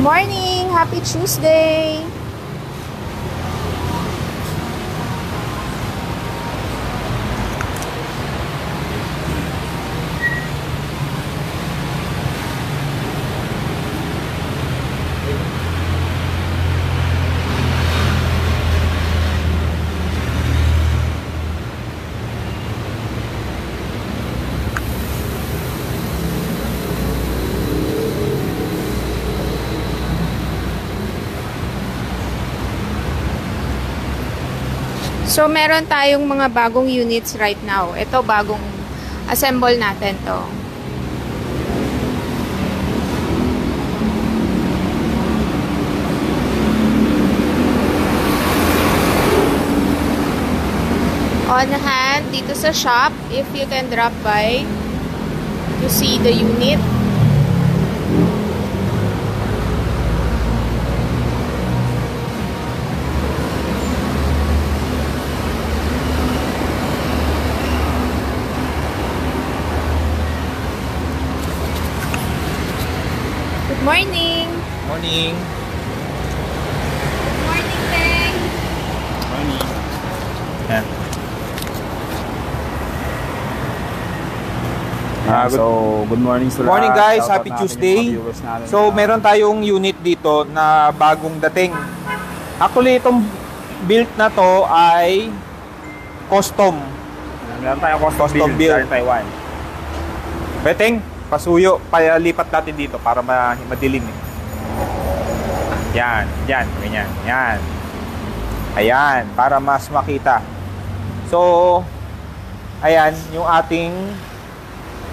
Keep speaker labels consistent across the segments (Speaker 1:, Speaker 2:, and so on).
Speaker 1: morning! Happy Tuesday! So, meron tayong mga bagong units right now. Ito, bagong assemble natin to. On hand, dito sa shop, if you can drop by to see the unit. Good morning!
Speaker 2: Morning!
Speaker 1: Good morning, Teng!
Speaker 2: Morning! Yan.
Speaker 3: Good morning sa lahat.
Speaker 2: Morning guys,
Speaker 3: Shoutout
Speaker 2: happy
Speaker 3: natin
Speaker 2: Tuesday.
Speaker 3: yung mga viewers natin
Speaker 2: So meron tayong unit dito na bagong dating. Actually itong build na to ay custom.
Speaker 3: Meron tayong
Speaker 2: Custom build.
Speaker 3: sa Taiwan.
Speaker 2: Beteng, pasuyo, lipat natin dito para madilim eh. Yan, ganyan. Yan. Ayan, para mas makita. So, ayan, yung ating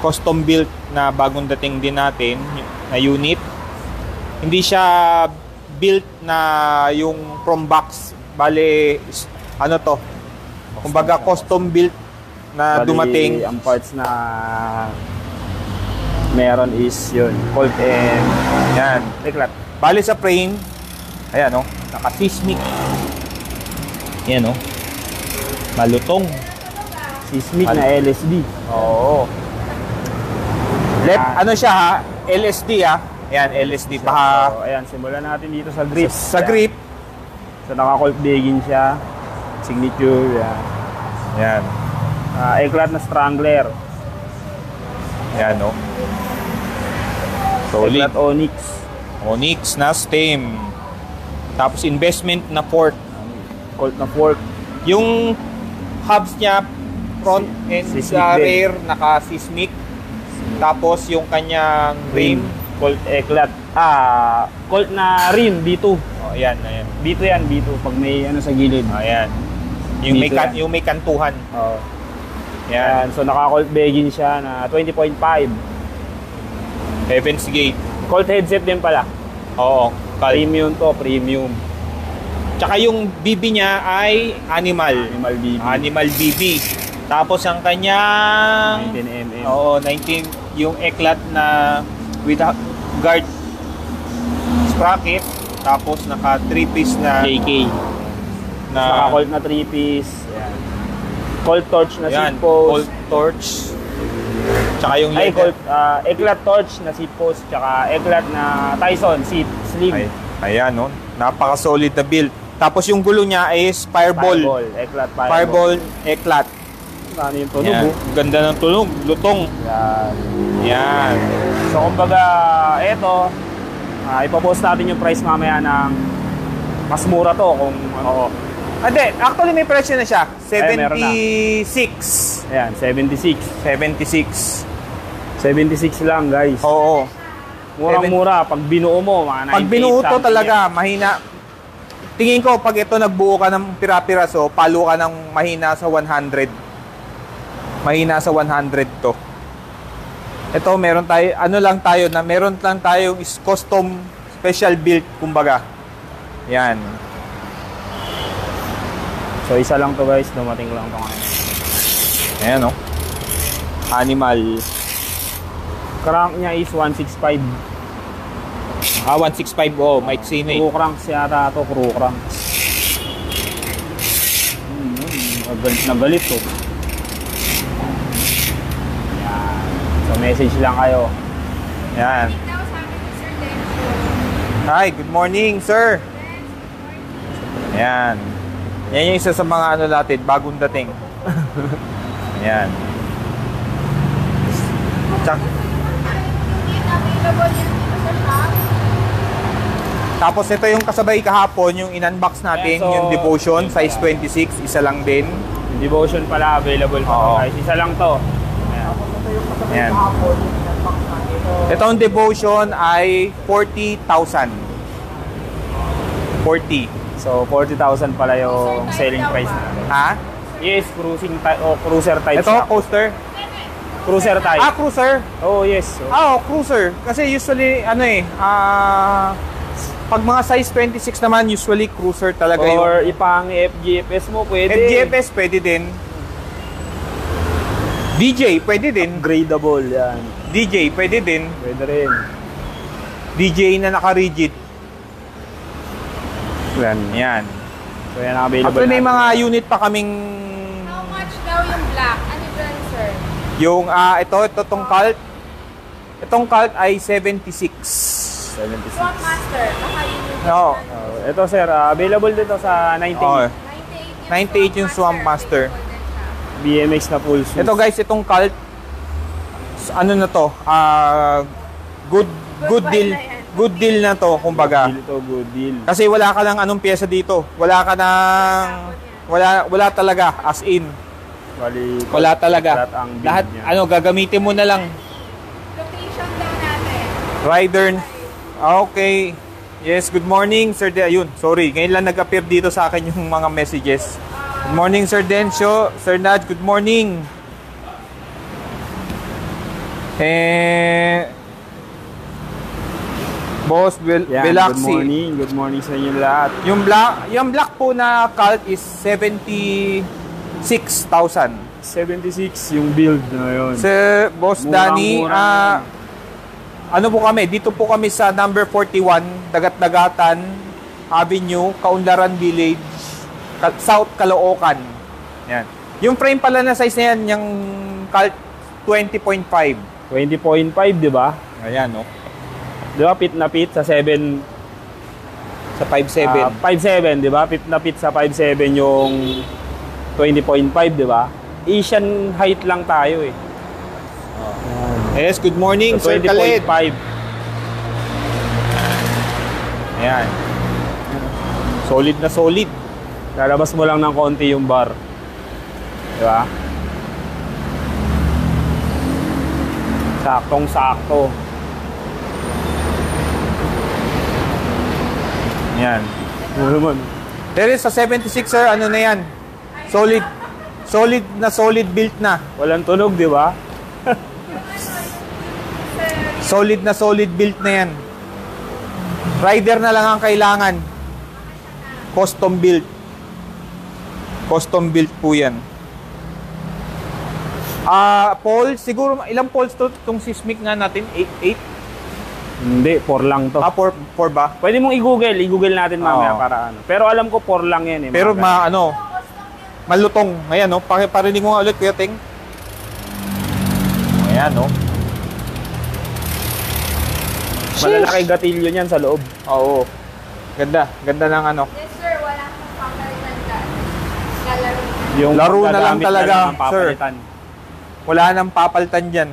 Speaker 2: custom built na bagong dating din natin na unit. Hindi siya built na yung from box. Bale, ano to? Kumbaga custom built na dumating.
Speaker 3: Ang parts na meron is yun, cold and
Speaker 2: Yan.
Speaker 3: eklat.
Speaker 2: Bale sa frame, ayan o, naka-seismic. Yan o. Malutong.
Speaker 3: Seismic na LSD.
Speaker 2: Oo. Ano siya ha? LSD ha? Ayan, LSD pa ha.
Speaker 3: So, ayan, simulan natin dito sa grip.
Speaker 2: Sa grip.
Speaker 3: So, naka-cold begin siya. Signature, yan.
Speaker 2: Ayan.
Speaker 3: Eklat na strangler.
Speaker 2: Ayan o. Solid.
Speaker 3: Eklat onyx.
Speaker 2: Onyx na stem. Tapos investment na fork.
Speaker 3: Cold na fork.
Speaker 2: Yung hubs niya, front and
Speaker 3: Seismic
Speaker 2: sa
Speaker 3: din.
Speaker 2: rear, naka-seismic. Tapos yung kanyang rim.
Speaker 3: Cold eklat. Cold na rim, B2.
Speaker 2: Oh, ayan.
Speaker 3: B2 yan, B2. Pag may ano sa gilid.
Speaker 2: Ayan. Yung may,
Speaker 3: Dito yan.
Speaker 2: yung may kantuhan.
Speaker 3: Oh.
Speaker 2: Ayan.
Speaker 3: Ayan. So, naka-cold begin siya na 20.5.
Speaker 2: Heaven's Gate.
Speaker 3: Cold headset din pala.
Speaker 2: Oo.
Speaker 3: Premium to, premium.
Speaker 2: Tsaka yung BB niya ay animal.
Speaker 3: Animal BB.
Speaker 2: Animal BB. Tapos ang kanyang
Speaker 3: 19mm.
Speaker 2: Oo, 19 yung eklat na with guard sprocket. Tapos naka 3-piece na
Speaker 3: JK.
Speaker 2: na
Speaker 3: Naka-cold na 3-piece. Ayan. Cold torch na
Speaker 2: yan,
Speaker 3: seat post.
Speaker 2: cold torch. Tsaka yung
Speaker 3: Ay,
Speaker 2: leather.
Speaker 3: cold, eklat torch na seat post. Tsaka eklat na Tyson seat slim.
Speaker 2: Ay, ayan, no? Napaka-solid na build. Tapos yung gulo niya is fireball.
Speaker 3: Eklat
Speaker 2: Fireball, eklat.
Speaker 3: Ano yung tunog,
Speaker 2: Yan. Ganda ng tunog. Lutong.
Speaker 3: Yan.
Speaker 2: Yan.
Speaker 3: So, kumbaga, eto, ipapost natin yung price mamaya ng mas mura to kung ano.
Speaker 2: Hindi, actually may presyo na siya.
Speaker 3: meron na.
Speaker 2: 76.
Speaker 3: Ayan, 76.
Speaker 2: 76.
Speaker 3: 76 lang, guys.
Speaker 2: Oo.
Speaker 3: Murang-mura. Pag binuo mo, mga 98
Speaker 2: Pag binuo to
Speaker 3: something
Speaker 2: talaga, mahina. Tingin ko, pag ito nagbuo ka ng pira-piraso, palo ka ng mahina sa 100. Mahina sa 100 to. Ito, meron tayo, ano lang tayo, na meron lang tayong custom special build, kumbaga. Yan.
Speaker 3: So, isa lang to, guys. Dumating lang to ngayon.
Speaker 2: Ayan, no? Animal.
Speaker 3: Crank niya is 165.
Speaker 2: 165, oh, Mike Sinay.
Speaker 3: Crew cranks yata to, crew cranks. Galit na galit to. Yan. So, message lang kayo.
Speaker 2: Yan. Hi, good morning, sir. Ayan. Yan yung isa sa mga ano natin, bagong dating. Ayan. Tsak. Tapos ito yung kasabay kahapon, yung in-unbox natin,
Speaker 3: Ayan, so,
Speaker 2: yung Devotion,
Speaker 3: yun
Speaker 2: size 26, isa lang din.
Speaker 3: Yung Devotion pala available pa to, guys. Isa lang to.
Speaker 2: Ayan. Itong Devotion ay 40,000. 40.
Speaker 3: So 40,000 pala yung selling price natin.
Speaker 2: Ha?
Speaker 3: Yes, cruiser type
Speaker 2: Ito,
Speaker 3: siya.
Speaker 2: coaster?
Speaker 3: Cruiser type.
Speaker 2: Ah, cruiser?
Speaker 3: Oh, yes. So,
Speaker 2: Cruiser. Kasi usually, pag mga size 26 naman, usually cruiser talaga
Speaker 3: or
Speaker 2: yung...
Speaker 3: ipang FGFS mo, pwede.
Speaker 2: FGFS, pwede din. DJ, pwede din.
Speaker 3: Upgradable, yan.
Speaker 2: DJ, pwede din.
Speaker 3: Pwede rin.
Speaker 2: DJ na naka-rigid.
Speaker 3: Yan.
Speaker 2: Yan.
Speaker 3: So, yan ang available
Speaker 2: Actually, may
Speaker 3: natin.
Speaker 2: mga unit pa kaming...
Speaker 1: How much daw yung black? Ano yun, sir?
Speaker 2: Yung, itong cult. Itong cult ay 76.
Speaker 3: 76.
Speaker 1: Swap master. Baka yun yung...
Speaker 2: No.
Speaker 3: Ito, sir, available dito sa 98.
Speaker 2: Oh,
Speaker 1: 98
Speaker 2: 98 yung Swamp Master.
Speaker 3: BMX na full suit.
Speaker 2: Ito guys, itong cult, ano na to, good deal.
Speaker 1: na yan.
Speaker 2: Good deal na to, kumbaga.
Speaker 3: Good deal to, good deal.
Speaker 2: Kasi wala ka ng anong pyesa dito. Wala ka ng... Wala talaga, as in.
Speaker 3: Bali,
Speaker 2: Wala talaga.
Speaker 3: flat ang build
Speaker 2: Lahat,
Speaker 3: niya.
Speaker 2: gagamitin mo na lang.
Speaker 1: Location daw natin.
Speaker 2: Rider. Okay. Yes, good morning, Sir De. Ayun, sorry. Ngayon lang nag-appear dito sa akin yung mga messages. Good morning, Sir Dencio. Sir Nad, good morning. Boss
Speaker 3: Yan,
Speaker 2: Belaxi.
Speaker 3: good morning sa inyo lahat.
Speaker 2: Yung black po na cult is 76,000.
Speaker 3: 76 yung build na yun.
Speaker 2: Sir Boss Danny,
Speaker 3: Murang-mura
Speaker 2: ano po kami? Dito po kami sa number 41, Dagat-Dagatan Avenue, Kaunlaran Village, South Caloocan. Yan. Yung frame pala na size na yan, yung cult 20.5.
Speaker 3: 20.5, di ba?
Speaker 2: Ayan, no?
Speaker 3: Di ba, pit na pit sa 7...
Speaker 2: Sa 5.7.
Speaker 3: 5.7, di ba? Pit na pit sa 5.7 yung 20.5, di ba? Asian height lang tayo eh.
Speaker 2: Yes, good morning,
Speaker 3: So,
Speaker 2: Sir Khaled.
Speaker 3: 20.5.
Speaker 2: Ayan. Solid na solid.
Speaker 3: Lalabas mo lang ng konti yung bar. Di ba? Saktong-sakto.
Speaker 2: Ayan.
Speaker 3: Ano naman?
Speaker 2: There is sa 76, sir, ano na yan? Solid. Solid built na.
Speaker 3: Walang tunog, di ba?
Speaker 2: Solid built na yan. Rider na lang ang kailangan. Custom built. Custom built po yan. Poles, siguro ilang poles to itong seismic nga natin? 8?
Speaker 3: Hindi, 4 lang to.
Speaker 2: 4 ba?
Speaker 3: Pwede mong i-google natin mamaya
Speaker 2: Oo.
Speaker 3: para ano. Pero alam ko 4 lang yan eh.
Speaker 2: Pero
Speaker 3: mga
Speaker 2: malutong. Ayan, no? Parinig mo nga ulit, Kuya Ting. Ayan, no?
Speaker 3: malalaki gatilyo niyan sa loob.
Speaker 2: Oo. Ganda ng ano.
Speaker 1: Yes, sir. Wala kang papalitan dyan. Lalaro na.
Speaker 3: Yung
Speaker 2: Laro na lang
Speaker 3: paggagamit
Speaker 2: talaga,
Speaker 3: lang ng papalitan.
Speaker 2: Wala nang papaltan dyan.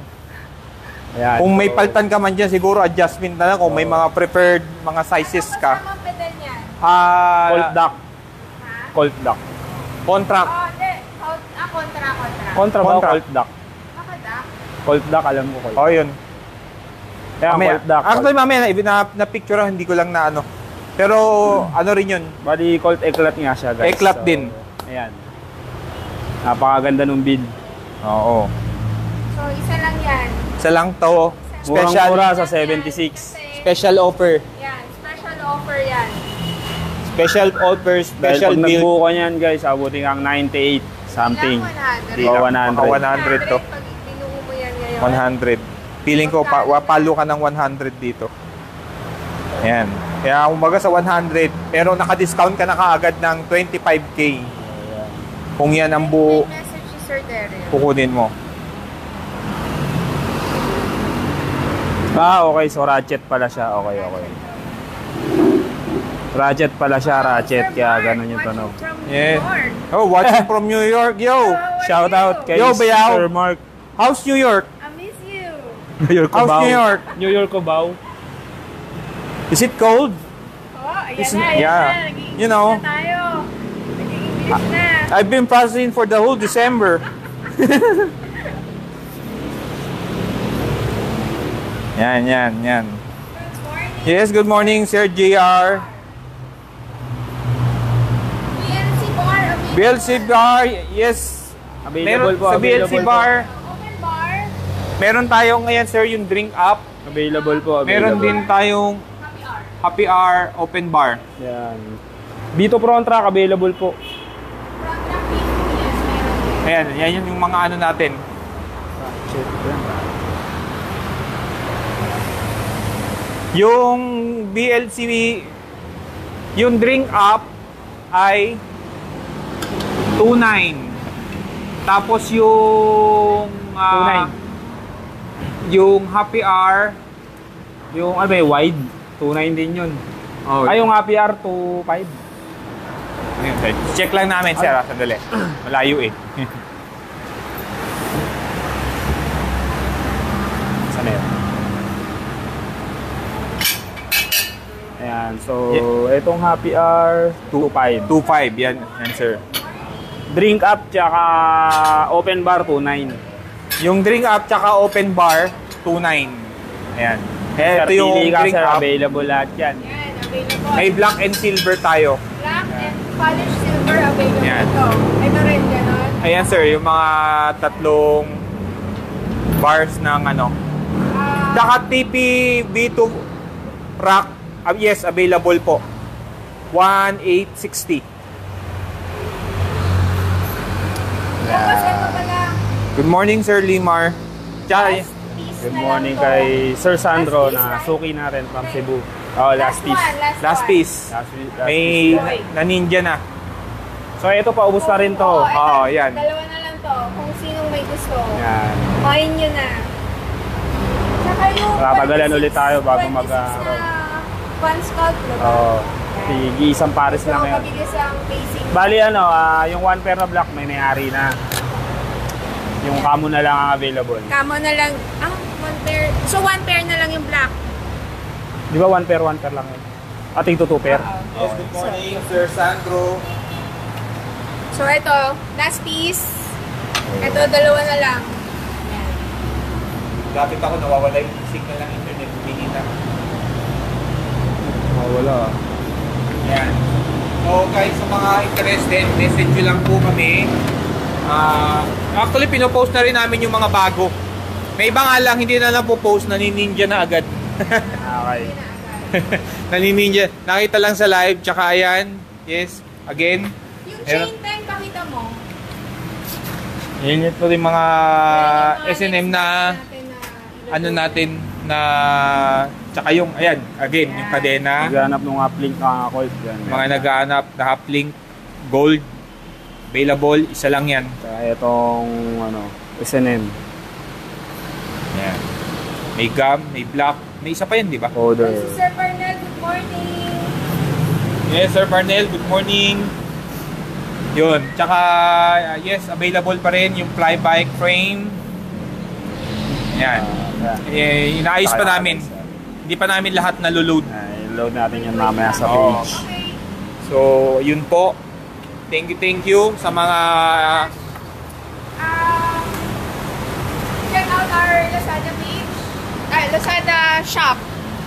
Speaker 3: Ayan,
Speaker 2: Kung may
Speaker 3: so,
Speaker 2: paltan ka man dyan, siguro adjustment na lang. Kung may mga preferred mga sizes ka.
Speaker 1: Ano ba pedal niyan?
Speaker 3: Colt duck.
Speaker 1: Ha?
Speaker 3: Colt duck.
Speaker 2: Contract.
Speaker 1: Oh, hindi. Kontra.
Speaker 3: Kontra ba?
Speaker 2: Kontra.
Speaker 3: Colt duck.
Speaker 1: Nakada.
Speaker 3: Colt duck, alam mo Colt.
Speaker 2: Oh, yun.
Speaker 3: Kaya
Speaker 2: Mamaya.
Speaker 3: Colt duck.
Speaker 2: Actually, mamaya na picture lang, hindi ko lang na ano. Pero, ano rin yun.
Speaker 3: Bali, Colt Eclat nga siya, guys.
Speaker 2: Eclat din.
Speaker 3: Ayan. Napakaganda nung build.
Speaker 2: Oo.
Speaker 1: So, isa lang yan.
Speaker 2: Isa lang to. Special.
Speaker 3: Murang-mura sa 76.
Speaker 2: Special offer.
Speaker 1: Yan. Special offer yan.
Speaker 2: Special offer.
Speaker 3: Dahil
Speaker 2: Special
Speaker 3: pag
Speaker 2: build.
Speaker 3: nagbuo ka niyan, guys, abutin kang 98 something.
Speaker 1: Ilang 100?
Speaker 3: Oh,
Speaker 2: 100 to.
Speaker 1: Pag binuo mo yan ngayon.
Speaker 2: 100. Feeling ko, palo ka ng 100 dito. Ayan. Kaya umaga sa 100, pero naka-discount ka na kaagad ng 25K. Kung yan ang buo,
Speaker 1: May message si Sir Daryl.
Speaker 2: kukunin mo.
Speaker 3: Okay. So ratchet pala siya. Okay. Ratchet pala siya, ratchet. Kaya ganun yung tunog.
Speaker 2: Yeah. Oh, watching from New York, yo.
Speaker 3: Shout out kay
Speaker 2: Yo, Bayaw.
Speaker 3: Sir Mark.
Speaker 2: How's New York?
Speaker 1: I miss you.
Speaker 3: New York
Speaker 2: How's
Speaker 3: Cubao.
Speaker 2: New York?
Speaker 3: New York Cubao.
Speaker 2: Is it cold?
Speaker 1: Oh, ayan
Speaker 2: Is-
Speaker 1: na, ayan
Speaker 2: yeah.
Speaker 1: na. Nag-i-English
Speaker 2: You know.
Speaker 1: na tayo. Nag-i-English na.
Speaker 2: I've been practicing for the whole December. Yan.
Speaker 1: Good morning.
Speaker 2: Yes, good morning, Sir JR.
Speaker 1: BLC bar available.
Speaker 2: BLC bar, yes.
Speaker 3: Available
Speaker 2: Meron
Speaker 3: po.
Speaker 2: sa BLC
Speaker 3: available po.
Speaker 2: bar.
Speaker 1: Open bar.
Speaker 2: Meron tayong ngayon, sir, yung drink up.
Speaker 3: Available po. Available.
Speaker 2: Meron din tayong
Speaker 1: Happy hour.
Speaker 2: happy hour open bar.
Speaker 3: Yan. Vito Front Track, available po.
Speaker 1: Program yes, meron.
Speaker 2: Ayan, yan yung mga ano natin.
Speaker 3: Ratchet. Yan.
Speaker 2: Yung BLC, yung drink up ay 2.9. Tapos yung
Speaker 3: 2.9.
Speaker 2: yung happy hour,
Speaker 3: Yung ano ba yung wide? 2.9 din yun.
Speaker 2: oh,
Speaker 3: Ay, yung happy hour, 2.5.
Speaker 2: ayun, sir. Check lang namin, sir, sandali. Malayo eh.
Speaker 3: Saan na yun? Ayan, so itong happy hour, 2.5.
Speaker 2: 2.5, yan, sir.
Speaker 3: Drink up, tsaka open bar, 2.9.
Speaker 2: Yung drink up tsaka open bar, 2.9. Ayan.
Speaker 3: Sir,
Speaker 2: Ito yung
Speaker 3: pili ka,
Speaker 2: drink
Speaker 3: sir,
Speaker 2: up.
Speaker 3: available lahat yan.
Speaker 1: Yan, available.
Speaker 2: May black and silver tayo.
Speaker 1: Black and polished silver available.
Speaker 2: Yan.
Speaker 1: Ito rin, ganon.
Speaker 2: Ayan, sir, yung mga tatlong bars ng ano. Tsaka TP B2 rack, yes, available po. 1,860.
Speaker 1: Tapos ito pala.
Speaker 2: Good morning, Sir Limar. Tsaka,
Speaker 3: Good morning kay Sir Sandro na suki natin from Cebu. Oh, last piece.
Speaker 2: last piece.
Speaker 3: Last
Speaker 2: May
Speaker 3: piece.
Speaker 2: naninja na.
Speaker 3: So ito pa, ubos na rin to.
Speaker 2: Oo, yan.
Speaker 1: Dalawa na lang to. Kung sinong may gusto.
Speaker 3: Yan.
Speaker 1: Kuhain nyo na. Saka yung
Speaker 3: Tatagalan
Speaker 1: 26
Speaker 3: ulit tayo bago
Speaker 1: 26
Speaker 3: mag-araw.
Speaker 1: na one scalp, diba?
Speaker 3: Oo. Sige, isang pares
Speaker 1: So,
Speaker 3: lang yun.
Speaker 1: mabilis ang pacing.
Speaker 3: Bali ano, yung one pair na black may may-ari na. Yung camo na lang ang available.
Speaker 1: Kamo na lang. One pair. So, one pair na lang yung black.
Speaker 3: Di ba one pair lang yun? Ating to two pair?
Speaker 2: Yes, good morning, Sir Sandro.
Speaker 1: So, ito. Last piece. Ito, dalawa na lang. Yan.
Speaker 2: Lapit ako, nawawala yung signal ng internet. Humihina.
Speaker 3: Wala.
Speaker 2: Yan. So guys, sa mga interested, message nyo lang po kami. Actually, pinopost na rin namin yung mga bago. May iba nga lang, hindi na lang po post, nanininja na agad.
Speaker 3: Okay.
Speaker 2: Nanininja. Nakita lang sa live, tsaka ayan. Yes, again.
Speaker 1: Yung
Speaker 2: Meron-
Speaker 1: chain time, pakita mo.
Speaker 2: Yan ito yung mga S&M na ano natin na tsaka yung ayan again yung kadena,
Speaker 3: Naghanap ng uplink na colt. Yan.
Speaker 2: mga naghahanap na uplink gold available, isa lang yan.
Speaker 3: Kaya itong ano, S&M
Speaker 2: Yan. May gum, may black, may isa pa yan, di ba?
Speaker 3: order.
Speaker 1: Si Sir Parnell, good morning.
Speaker 2: Yes, Sir Parnell, good morning. Yun, tsaka yes, available pa rin yung fly bike frame. Yan. Inaayos pa namin. Hindi pa namin lahat naloload.
Speaker 3: I-load natin yan mamaya sa
Speaker 2: Oo.
Speaker 3: page.
Speaker 1: Okay.
Speaker 2: So, yun po. Thank you sa mga
Speaker 1: Check out our Lazada page. Lazada shop.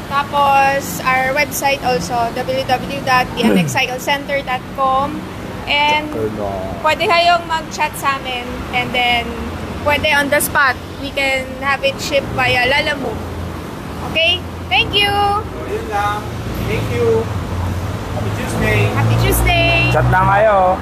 Speaker 1: Tapos, our website also, www.bmxcyclecenter.com. And pwede kayong mag-chat sa amin. And then, pwede on the spot. We can have it shipped via Lalamove. Okay? Thank you!
Speaker 2: So, yun lang. Thank you. Happy Tuesday.
Speaker 1: Happy Tuesday!
Speaker 3: Chat lang kayo.